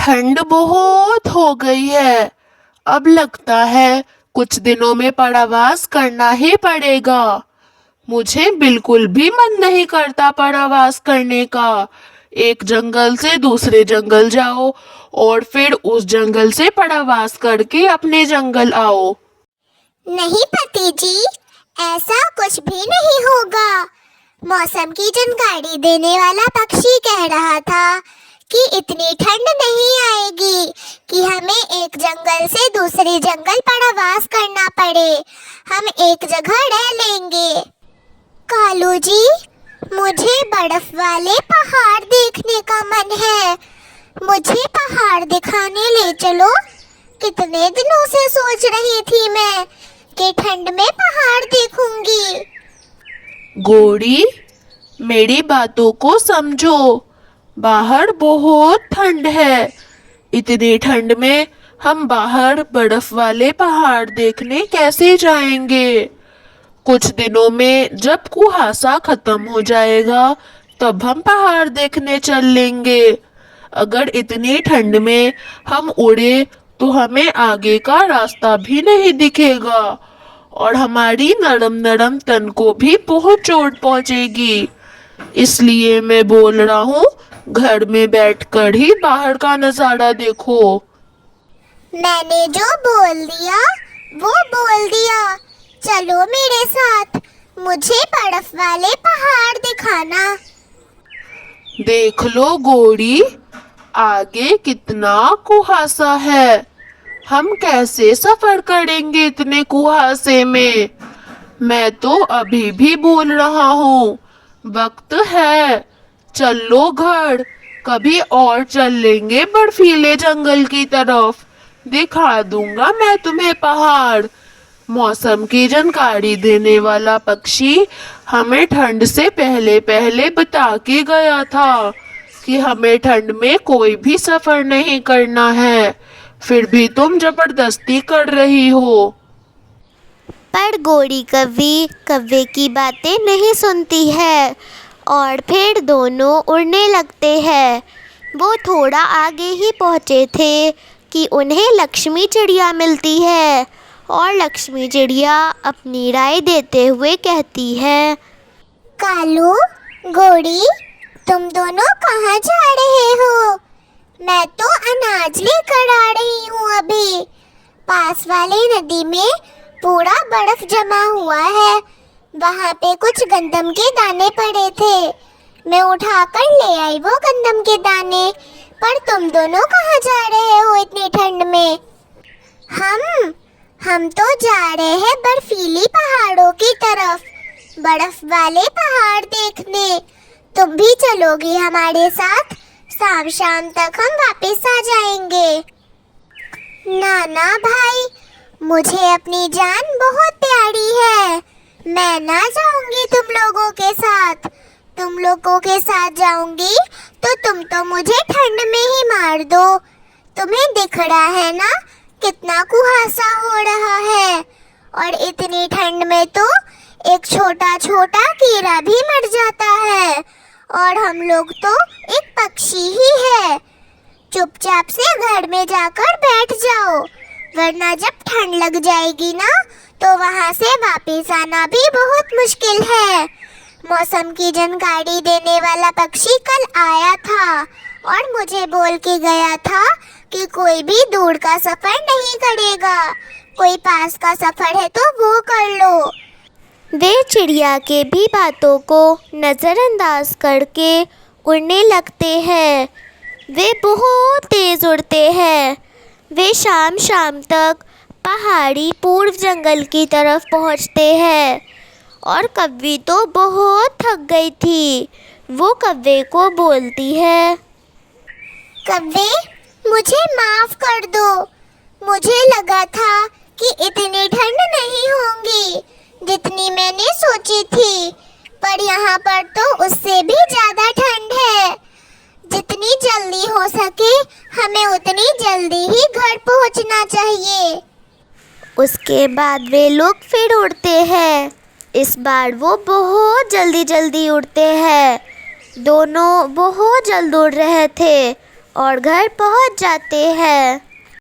ठंड बहुत हो गई है। अब लगता है कुछ दिनों में परावास करना ही पड़ेगा। मुझे बिल्कुल भी मन नहीं करता परावास करने का। एक जंगल से दूसरे जंगल जाओ और फिर उस जंगल से परावास करके अपने जंगल आओ। नहीं पति जी, ऐसा कुछ भी नहीं होगा। मौसम की जानकारी देने वाला पक्षी कह रहा था कि इतनी ठंड नहीं आएगी कि हमें एक जंगल से दूसरे जंगल परावास करना पड़े। हम एक जगह रह लेंगे। कालू जी, मुझे बर्फ वाले पहाड़ देखने का मन है। मुझे पहाड़ दिखाने ले चलो। कितने दिनों से सोच रही थी मैं कि ठंड में पहाड़ देखूंगी। गोरी, मेरी बातों को समझो। बाहर बहुत ठंड है। इतनी ठंड में हम बाहर बर्फ वाले पहाड़ देखने कैसे जाएंगे? कुछ दिनों में जब कुहासा खत्म हो जाएगा तब हम पहाड़ देखने चल लेंगे। अगर इतनी ठंड में हम उड़े तो हमें आगे का रास्ता भी नहीं दिखेगा और हमारी नरम नरम तन को भी बहुत चोट पहुंचेगी। इसलिए मैं बोल रहा हूँ, घर में बैठकर ही बाहर का नजारा देखो। मैंने जो बोल दिया वो बोल दिया। चलो मेरे साथ, मुझे बर्फ वाले पहाड़ दिखाना। देख लो गोरी, आगे कितना कुहासा है। हम कैसे सफर करेंगे इतने कुहासे में? मैं तो अभी भी बोल रहा हूँ, वक्त है। चलो घर, कभी और चल लेंगे बर्फीले जंगल की तरफ। दिखा दूंगा मैं तुम्हें पहाड़। मौसम की जानकारी देने वाला पक्षी हमें ठंड से पहले पहले बता के गया था कि हमें ठंड में कोई भी सफर नहीं करना है। फिर भी तुम जबरदस्ती कर रही हो। पर गोरी कव्वी कव्वे की बातें नहीं सुनती है और फिर दोनों उड़ने लगते हैं। वो थोड़ा आगे ही पहुँचे थे कि उन्हें लक्ष्मी चिड़िया मिलती है और लक्ष्मी चिड़िया अपनी राय देते हुए कहती है, कालू, गोरी, तुम दोनों कहाँ जा रहे हो? मैं तो अनाज लेकर आ रही हूँ अभी। पास वाली नदी में पूरा बर्फ जमा हुआ है। वहाँ पे कुछ गंदम के दाने पड़े थे। मैं उठाकर ले आई वो गंदम के दाने। पर तुम दोनों कहाँ जा रहे हो इतनी ठंड में? हम तो जा रहे हैं बर्फीली पहाड़ों की तरफ, बर्फ वाले पहाड़ देखने। तुम भी चलोगी हमारे साथ? शाम शाम तक हम वापस आ जाएंगे। नाना भाई, मुझे अपनी जान बहुत प्यारी है। मैं ना जाऊंगी तुम लोगों के साथ। तुम लोगों के साथ जाऊंगी तो तुम तो मुझे ठंड में ही मार दो। तुम्हें दिख रहा है ना कितना कुहासा हो रहा है, और इतनी ठंड में तो एक छोटा छोटा कीड़ा भी मर जाता है, और हम लोग तो एक पक्षी ही है। चुपचाप से घर में जाकर बैठ जाओ, वरना जब ठंड लग जाएगी ना तो वहाँ से वापस आना भी बहुत मुश्किल है। मौसम की जानकारी देने वाला पक्षी कल आया था और मुझे बोल के गया था कि कोई भी दूर का सफर नहीं करेगा, कोई पास का सफर है तो वो कर लो। वे चिड़िया के भी बातों को नज़रअंदाज करके उड़ने लगते हैं। वे बहुत तेज़ उड़ते हैं। वे शाम शाम तक पहाड़ी पूर्व जंगल की तरफ पहुंचते हैं और कव्वी तो बहुत थक गई थी। वो कव्वे को बोलती है, कव्वे, मुझे माफ कर दो। मुझे लगा था कि इतनी ठंड नहीं होगी जितनी मैंने सोची थी, पर यहाँ पर तो उससे भी ज़्यादा ठंड है। जितनी जल्दी हो सके हमें उतनी जल्दी ही घर पहुँचना चाहिए। उसके बाद वे लोग फिर उड़ते हैं। इस बार वो बहुत जल्दी जल्दी उड़ते हैं। दोनों बहुत जल्द उड़ रहे थे और घर पहुंच जाते हैं।